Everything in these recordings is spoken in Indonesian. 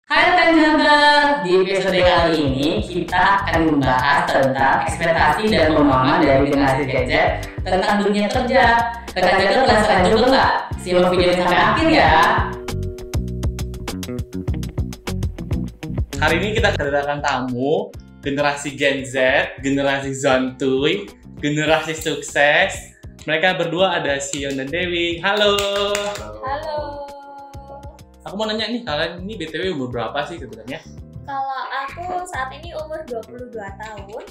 Hai rekan jaga, di episode kali ini kita akan membahas tentang ekspektasi dan pemahaman dari generasi Z tentang dunia kerja. Rekan jaga penasaran juga nggak? Simak video ini sampai akhir ya. Hari ini kita kedatangan tamu generasi Gen Z, generasi Zontuy, generasi sukses. Mereka berdua ada Sion dan Dewi. Halo. Halo. Aku mau nanya nih, kalian ini BTW umur berapa sih sebenarnya? Kalau aku saat ini umur 22 tahun.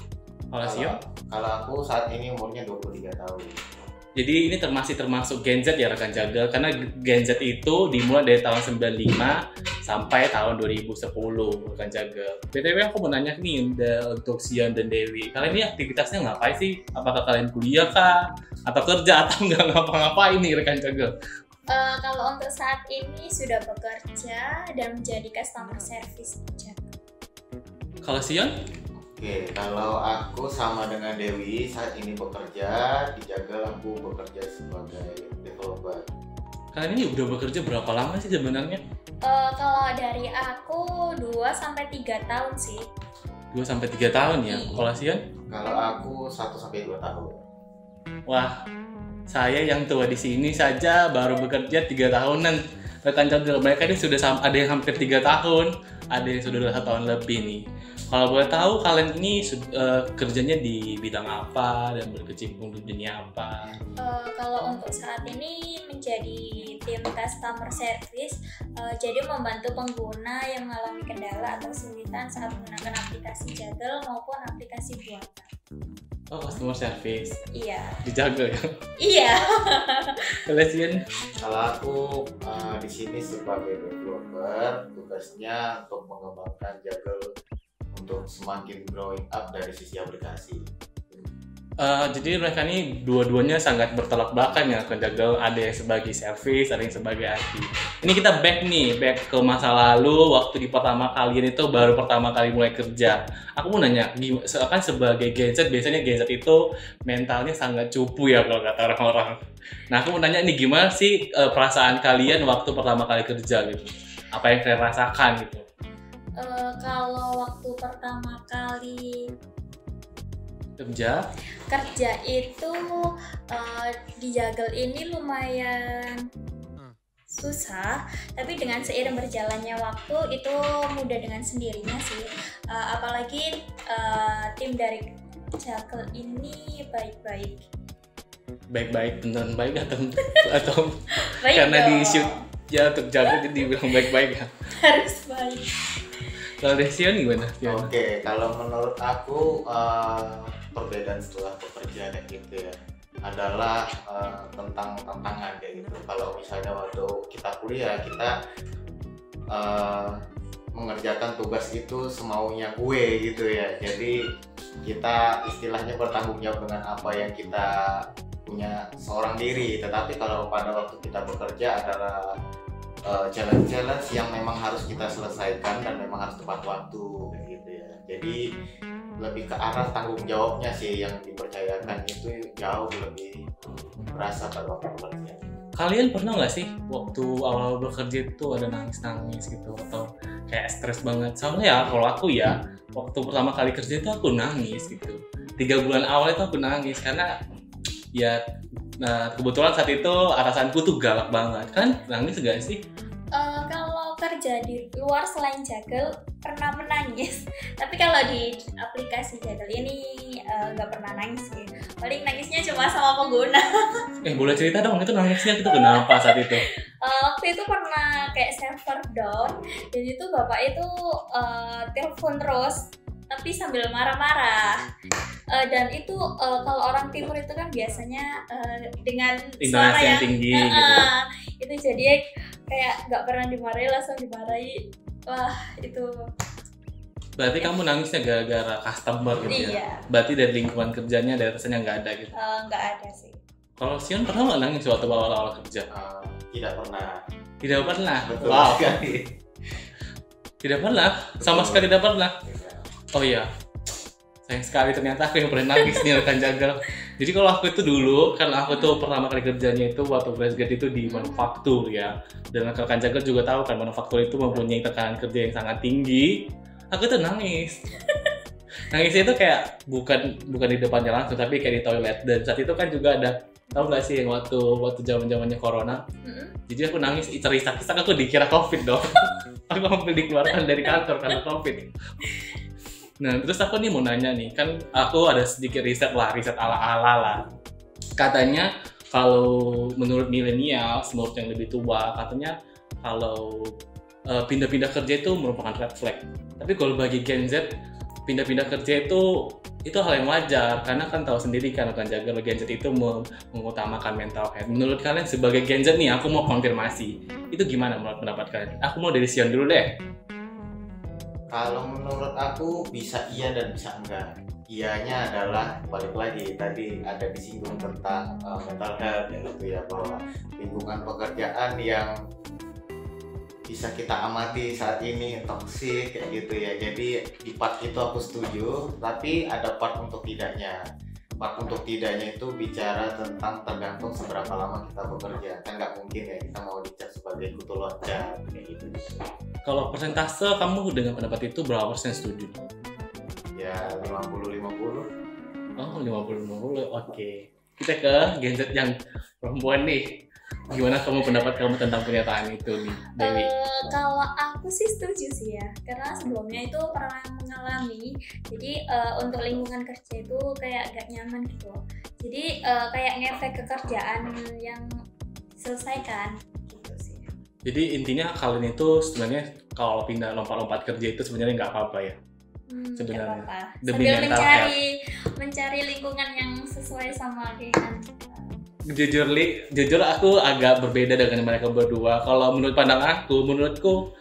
Kalau Sion? Kalau aku saat ini umurnya 23 tahun. Jadi ini termasuk Gen Z ya rekan jaga, karena Gen Z itu dimulai dari tahun 95 sampai tahun 2010 rekan jaga. BTW aku mau nanya nih untuk Sion dan Dewi, kalian ini aktivitasnya ngapain sih? Apakah kalian kuliah kah? Atau kerja atau nggak ngapa-ngapain nih rekan jaga? Kalau untuk saat ini sudah bekerja dan menjadi customer service aja. Kalau Sion? Oke, kalau aku sama dengan Dewi saat ini bekerja di Jagal, aku bekerja sebagai developer. Kalian ini udah bekerja berapa lama sih sebenarnya? Kalau dari aku 2-3 tahun sih. 2-3 tahun ya. Iya. Kalau Sion? Kalau aku 1-2 tahun. Wah, saya yang tua di sini saja baru bekerja 3 tahunan. Rekan jaga mereka ini sudah ada yang hampir 3 tahun, ada yang sudah 1 tahun lebih nih. Kalau boleh tahu kalian ini kerjanya di bidang apa dan berkecimpung di dunia apa? Kalau untuk saat ini menjadi tim customer service, jadi membantu pengguna yang mengalami kendala atau kesulitan saat menggunakan aplikasi Jagal maupun aplikasi buatan. Oh, customer service. Iya. Dijaga ya. Iya. Kalian Kalau aku di sini sebagai developer, tugasnya untuk mengembangkan Jagal untuk semakin growing up dari sisi aplikasi. jadi mereka ini dua-duanya sangat bertolak belakang ya, rekan jaga. Ada yang sebagai service, ada yang sebagai IT. Ini kita back ke masa lalu, waktu di pertama kalian itu baru pertama kali mulai kerja. Aku mau nanya, kan sebagai Gen Z, biasanya Gen Z itu mentalnya sangat cupu ya kalau kata orang-orang. Nah, aku mau nanya nih, gimana sih perasaan kalian waktu pertama kali kerja gitu? Apa yang kalian rasakan gitu? Kalau waktu pertama kali Kerja? itu di Jagal ini lumayan susah, tapi dengan seiring berjalannya waktu itu mudah dengan sendirinya sih. Apalagi tim dari Jagal ini baik-baik. Baik-baik, beneran baik atau Baik karena dong. di shoot ya untuk jaga jadi dibilang baik-baik ya? Harus baik. Kalau dari Sion gimana? Oke, kalau menurut aku perbedaan setelah bekerja kayak gitu ya adalah tentang tantangan kayak gitu. Kalau misalnya waktu kita kuliah, kita mengerjakan tugas itu semaunya gue gitu ya. Jadi kita istilahnya bertanggung jawab dengan apa yang kita punya seorang diri. Tetapi kalau pada waktu kita bekerja adalah challenge yang memang harus kita selesaikan dan memang harus tepat waktu kayak gitu ya. Jadi lebih ke arah tanggung jawabnya sih yang dipercayakan itu jauh lebih berasa pada waktu bekerja. Kalian pernah nggak sih waktu awal bekerja itu ada nangis-nangis gitu atau kayak stres banget? Soalnya ya kalau aku ya waktu pertama kali kerja itu aku nangis gitu. 3 bulan awal itu aku nangis karena ya kebetulan saat itu atasanku tuh galak banget. Kan nangis gak sih? Kalau kerja di luar selain Jagal pernah menangis, tapi kalau di aplikasi Jagal ini nggak pernah nangis sih. Paling nangisnya cuma sama pengguna. Boleh cerita dong itu nangisnya itu kenapa saat itu? Waktu itu pernah kayak server down, dan itu bapak itu telepon terus, tapi sambil marah-marah. Dan itu kalau orang timur itu kan biasanya dengan suara Intonasi yang yang tinggi gitu. Itu jadi kayak nggak pernah dimarahi, langsung dimarahi. Wah, itu Berarti kamu nangisnya gara-gara customer gitu ya? iya, Berarti dari lingkungan kerjanya, dari atasannya nggak ada gitu? nggak ada sih. Kalau Sion pernah nggak nangis waktu awal-awal kerja? Tidak pernah. Tidak pernah? Betul Wow, sekali. tidak pernah? Sama Betul. sekali tidak pernah? Tidak. Oh iya, sayang sekali ternyata aku yang pernah nangis nih rekan jagal. Jadi kalau aku itu dulu, kan aku tuh pertama kali kerjanya itu waktu fresh grad itu di manufaktur ya. Dan rekan jaga juga tahu kan manufaktur itu mempunyai tekanan kerja yang sangat tinggi. Aku tuh nangis. Nangisnya itu kayak bukan di depannya langsung, tapi kayak di toilet. Dan saat itu kan juga ada, tahu nggak sih yang waktu zamannya corona. Jadi aku nangis, terisak-isak, aku dikira COVID dong. Aku hampir dikeluarkan dari kantor karena COVID. Nah, terus aku nih mau nanya nih, kan aku ada sedikit riset ala-ala lah. Katanya kalau menurut milenial, menurut yang lebih tua, katanya kalau pindah-pindah kerja itu merupakan red flag. Tapi kalau bagi Gen Z, pindah-pindah kerja itu hal yang wajar, karena kan tahu sendiri kan jaga Gen Z itu mengutamakan mental health. Menurut kalian sebagai Gen Z nih, aku mau konfirmasi, itu gimana menurut pendapat kalian? Aku mau dari Sion dulu deh. Kalau menurut aku bisa iya dan bisa enggak. Iyanya adalah balik lagi tadi ada disinggung tentang mental health ya, bahwa lingkungan pekerjaan yang bisa kita amati saat ini toksik kayak gitu ya. Jadi di part itu aku setuju, tapi ada part untuk tidaknya. Part untuk tidaknya itu bicara tentang tergantung seberapa lama kita bekerja. Kan nggak mungkin ya kita mau dicap sebagai kutu loncat kayak gitu. Kalau persentase kamu dengan pendapat itu berapa persen setuju? Ya 50-50. Oh 50-50, oke. Kita ke Gen Z yang perempuan nih. Gimana pendapat kamu tentang pernyataan itu nih, Dewi? Kalau aku sih setuju sih ya, karena sebelumnya itu pernah mengalami. Jadi untuk lingkungan kerja itu kayak gak nyaman gitu. Jadi kayak ngefek ke kerjaan yang selesaikan gitu sih. Jadi intinya kalian itu sebenarnya kalau pindah lompat-lompat kerja itu sebenarnya nggak apa-apa ya? Sebenarnya. Apa-apa. Demi Sambil mental mencari lingkungan yang sesuai sama keinginan kita. Jujur aku agak berbeda dengan mereka berdua. Kalau menurutku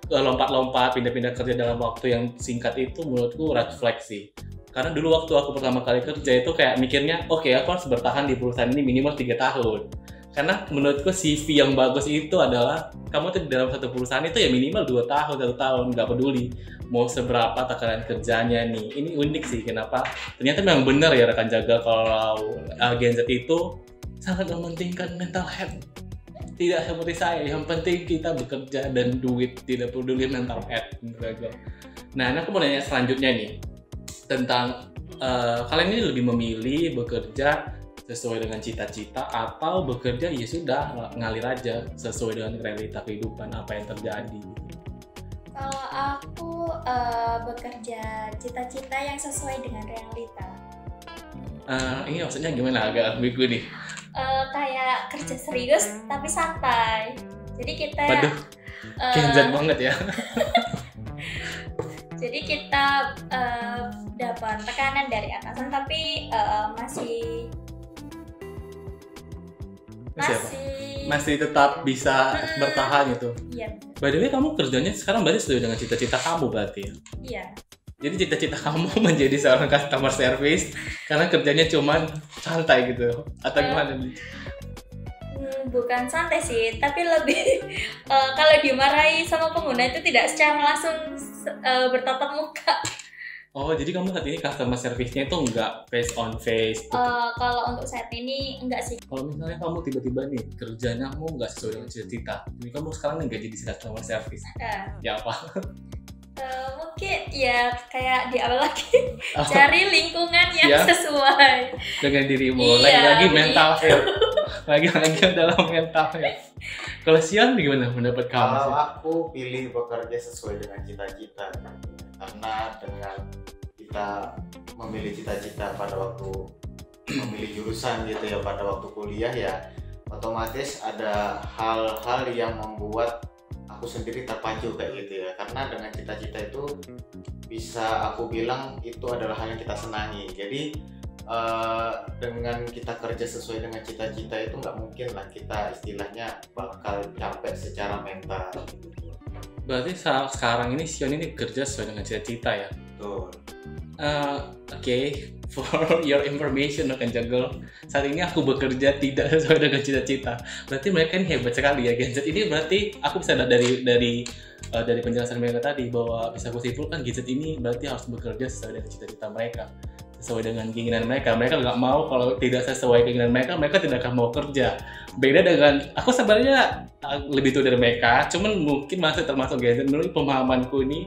lompat-lompat pindah-pindah kerja dalam waktu yang singkat itu menurutku red flag sih. Karena dulu waktu aku pertama kali kerja itu kayak mikirnya, oke, aku harus bertahan di perusahaan ini minimal 3 tahun. Karena menurutku CV yang bagus itu adalah kamu tuh dalam satu perusahaan itu ya minimal 2 tahun, 1 tahun, nggak peduli mau seberapa tekanan kerjanya nih. Ini unik sih, kenapa? Ternyata memang benar ya rekan jaga kalau Gen Z itu sangat mementingkan mental health. Tidak seperti saya, yang penting kita bekerja dan duit, tidak peduli mental health. Nah, aku mau nanya selanjutnya nih tentang kalian ini lebih memilih bekerja sesuai dengan cita-cita atau bekerja ya sudah ngalir aja sesuai dengan realita kehidupan apa yang terjadi. Kalau aku bekerja cita-cita yang sesuai dengan realita. Ini maksudnya gimana, agak ambigu nih. Kayak kerja serius tapi santai. Jadi kita Waduh, Gen Z banget ya. Jadi kita dapat tekanan dari atasan tapi masih tetap bisa bertahan gitu. Iya. By the way, kamu kerjanya sekarang berarti sesuai dengan cita-cita kamu berarti ya? Iya. Jadi cita-cita kamu menjadi seorang customer service karena kerjanya cuman santai gitu atau gimana nih? Bukan santai sih, tapi lebih kalau dimarahi sama pengguna itu tidak secara langsung bertatap muka. Oh, jadi kamu saat ini customer service-nya itu enggak face on face? Kalau untuk saat ini enggak sih. Kalau misalnya kamu tiba-tiba nih kerjanya kamu enggak sesuai dengan cita-cita, jadi kamu sekarang enggak jadi customer service, ya apa? Mungkin ya kayak di awal lagi cari lingkungan yang sesuai dengan dirimu. Lagi-lagi mental health. Lagi-lagi dalam mental health. Kalau Sion gimana pendapat kamu? Kalau aku pilih bekerja sesuai dengan cita-cita, karena dengan kita memilih cita-cita pada waktu memilih jurusan gitu ya, pada waktu kuliah ya, otomatis ada hal-hal yang membuat aku sendiri terpacu kayak gitu ya. Karena dengan cita-cita itu bisa aku bilang itu adalah hal yang kita senangi. Jadi dengan kita kerja sesuai dengan cita-cita itu nggak mungkin lah kita istilahnya bakal capek secara mental gitu. Berarti sekarang ini Sion ini kerja sesuai dengan cita-cita ya? Betul. Oke, for your information rekan jagal, saat ini aku bekerja tidak sesuai dengan cita-cita. Berarti mereka ini hebat sekali ya Gen Z. Ini berarti aku bisa dari penjelasan mereka tadi bahwa bisa aku simpulkan Gen Z ini berarti harus bekerja sesuai dengan cita-cita mereka, sesuai dengan keinginan mereka. Mereka nggak mau, kalau tidak sesuai keinginan mereka, mereka tidak akan mau kerja. Beda dengan aku sebenarnya lebih tua dari mereka, cuman mungkin masih termasuk Gen Z. Menurut pemahamanku ini,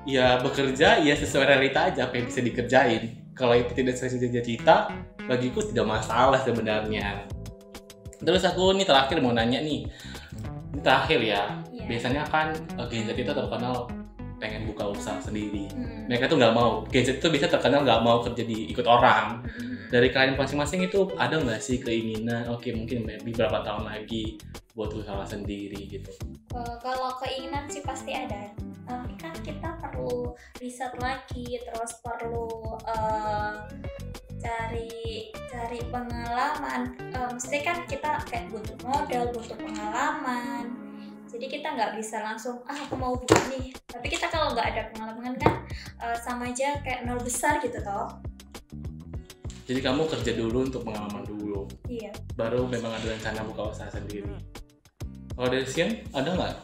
ya bekerja ya sesuai realita aja apa yang bisa dikerjain. Kalau itu tidak sesuai cita-cita, bagiku tidak masalah sebenarnya. Terus aku nih terakhir mau nanya nih, ini terakhir ya. Iya. Biasanya kan Gen Z itu terkenal pengen buka usaha sendiri. Mereka tuh nggak mau. Gen Z itu bisa terkenal nggak mau kerja ikut orang. Dari kalian masing-masing itu ada nggak sih keinginan? Oke, mungkin beberapa tahun lagi buat usaha sendiri gitu. Kalau keinginan sih pasti ada. Tapi kan kita perlu riset lagi, terus perlu cari pengalaman. Mesti kan kita kayak butuh modal, butuh pengalaman. Jadi kita nggak bisa langsung aku mau buka nih. Tapi kita kalau nggak ada pengalaman kan sama aja kayak nol besar gitu toh. Jadi kamu kerja dulu untuk pengalaman dulu. Iya. Baru memang ada rencana buka usaha sendiri. Kalau dari Sian ada nggak?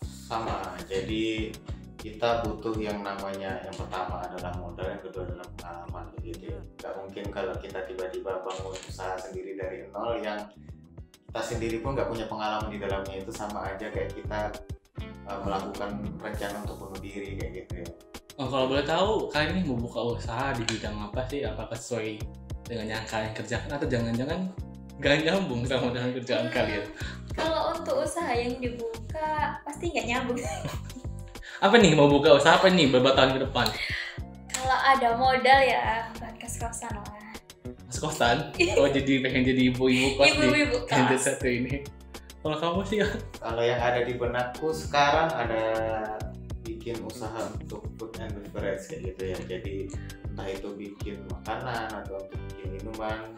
Sama, jadi kita butuh yang namanya, yang pertama adalah modal, yang kedua adalah pengalaman begitu ya. Gak mungkin kalau kita tiba-tiba bangun usaha sendiri dari nol yang kita sendiri pun gak punya pengalaman di dalamnya. Itu sama aja kayak kita melakukan rencana untuk bunuh diri kayak gitu ya. Oh, kalau boleh tahu kalian ini mau buka usaha di bidang apa sih? Apakah sesuai dengan yang kalian kerjakan atau jangan-jangan gak nyambung sama dengan kerjaan kalian? Kalau untuk usaha yang dibuka pasti nggak nyambung. Apa nih, mau buka usaha apa nih beberapa tahun ke depan? Kalau ada modal ya buat kos-kosan lah. Mas kosan? Oh, jadi pengen jadi ibu-ibu kos Ibu-ibu di Gen Z kos. satu ini. Kalau kamu sih ya? Kalau yang ada di benakku sekarang ada bikin usaha untuk food and beverage kayak gitu ya. Jadi entah itu bikin makanan atau untuk bikin minuman,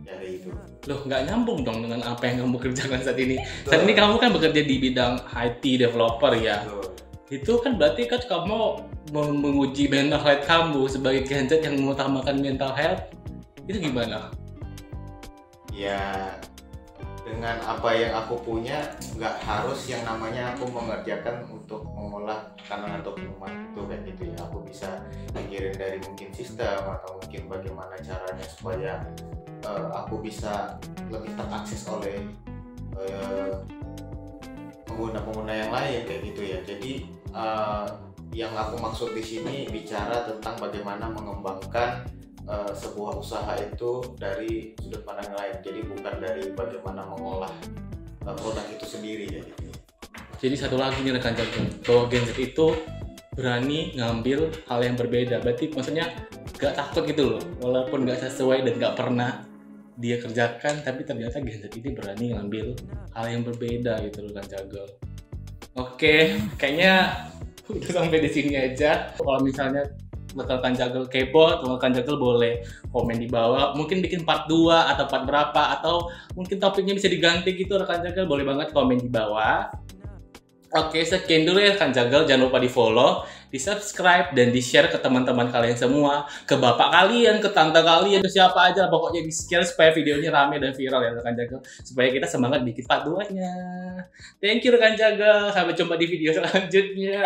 dari itu. Loh, nggak nyambung dong dengan apa yang kamu kerjakan saat ini. Saat ini kamu kan bekerja di bidang IT developer ya. Betul. Itu kan berarti kan kamu menguji mental health kamu sebagai Gen Z yang mengutamakan mental health. Itu gimana? Ya dengan apa yang aku punya, nggak harus yang namanya aku mengerjakan untuk mengolah makanan atau minuman itu kayak gitu ya. Aku bisa mikirin dari mungkin sistem atau mungkin bagaimana caranya supaya aku bisa lebih terakses oleh pengguna-pengguna yang lain kayak gitu ya. Jadi yang aku maksud di sini bicara tentang bagaimana mengembangkan sebuah usaha itu dari sudut pandang lain. Jadi bukan dari bagaimana mengolah produk itu sendiri ya gitu. Jadi satu lagi nih rekan jagung, bahwa Gen Z itu berani ngambil hal yang berbeda. Berarti maksudnya gak takut gitu loh, walaupun gak sesuai dan gak pernah dia kerjakan, tapi ternyata Gen Z ini berani ngambil hal yang berbeda gitu loh kan jagung. Oke, kayaknya udah sampai di sini aja. Kalau misalnya rekan jagung kepo, rekan jagung boleh komen di bawah. Mungkin bikin part 2 atau part berapa, atau mungkin topiknya bisa diganti gitu. Rekan jagung boleh banget komen di bawah. Oke, sekian dulu ya rekan jagung. Jangan lupa di follow, di subscribe, dan di share ke teman-teman kalian semua, ke bapak kalian, ke tante kalian, ke siapa aja. Pokoknya di share supaya videonya rame dan viral ya rekan jagung, supaya kita semangat bikin part 2-nya. Thank you rekan jagung. Sampai jumpa di video selanjutnya.